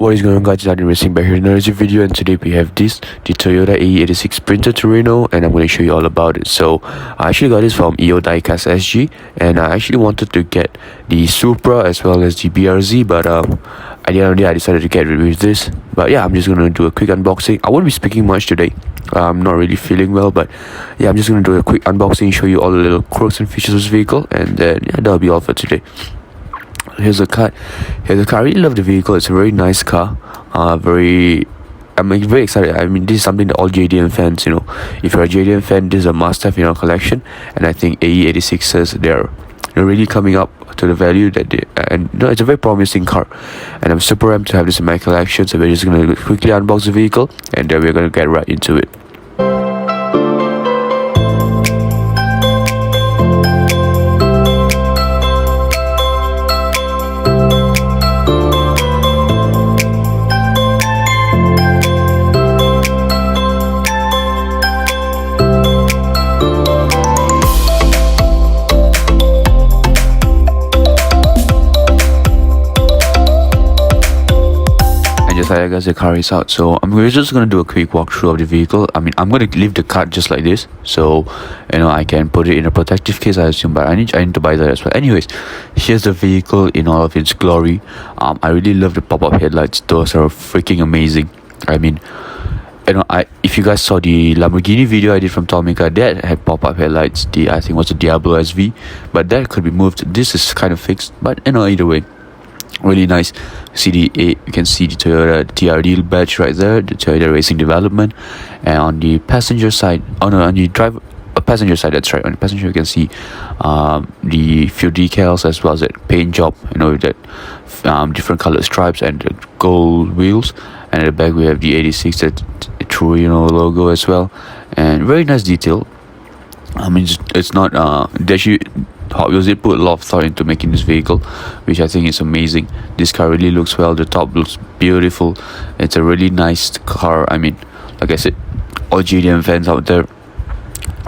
What is going on, guys? It's RdnRacing back here in another video, and today we have the Toyota AE86 printed Trueno, and I'm going to show you all about it. So I actually got this from EO Diecast SG, and I actually wanted to get the Supra as well as the BRZ, but at the end of the day I decided to get rid of this. But yeah, I'm just going to do a quick unboxing. I won't be speaking much today. I'm not really feeling well, but yeah, I'm just going to do a quick unboxing, show you all the little quirks and features of this vehicle, and then yeah, that'll be all for today. Here's the car. I really love the vehicle. It's a very nice car. I'm very excited. I mean, this is something that all JDM fans, if you're a JDM fan, this is a must-have in your collection. And I think AE86s, they're really coming up to the value that they, and it's a very promising car. And I'm super amped to have this in my collection. So we're just gonna quickly unbox the vehicle, and then we're gonna get right into it. I guess the car is out, so we're just gonna do a quick walkthrough of the vehicle. I mean, I'm gonna leave the card just like this, so I can put it in a protective case, I assume, but I need to buy that as well. Anyways, here's the vehicle in all of its glory. I really love the pop-up headlights. Those are freaking amazing. I mean, if you guys saw the Lamborghini video I did from Tomica, that had pop-up headlights. I think it was a Diablo SV, but that could be moved. This is kind of fixed, but either way, really nice. You can see the Toyota TRD badge right there, the Toyota Racing Development. And on the passenger side, on the passenger side, that's right, on the passenger you can see the few decals as well as that paint job, with that different colored stripes and the gold wheels. And at the back we have the 86, that Trueno logo as well, and very nice detail. I mean, it's not Hotwheels did put a lot of thought into making this vehicle, which I think is amazing. This car really looks well. The top looks beautiful. It's a really nice car. I mean, like I said, all JDM fans out there,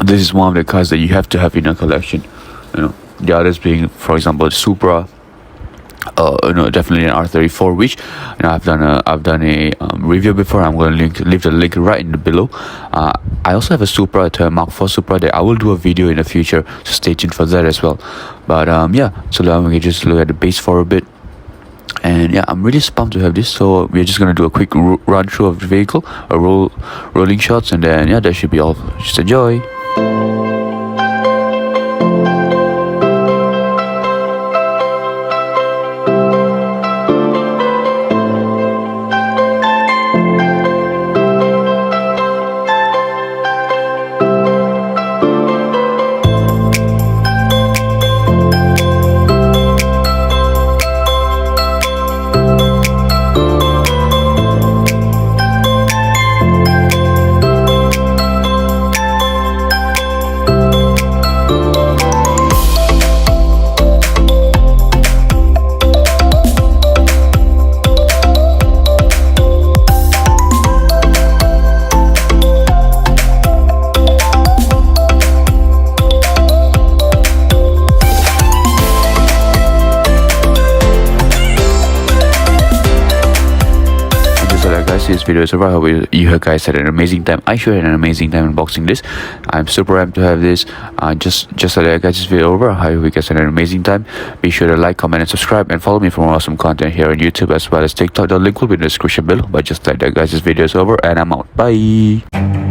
this is one of the cars that you have to have in a collection. The others being, for example, the Supra. Definitely an R34, which I've done a review before. I'm going to leave the link right in the below. I also have a Supra, a Mark IV Supra, that I will do a video in the future, so stay tuned for that as well. But yeah, so now we can just look at the base for a bit. And yeah, I'm really pumped to have this. So we're just gonna do a quick run through of the vehicle, rolling shots, and then yeah, that should be all. Just enjoy. This video is over. I hope you guys had an amazing time. I sure had an amazing time unboxing this. I'm super amped to have this. Just so that guys, this video over. I hope you guys had an amazing time. Be sure to like, comment, and subscribe, and follow me for more awesome content here on YouTube as well as TikTok. The link will be in the description below. But just like that, guys, this video is over, and I'm out. Bye.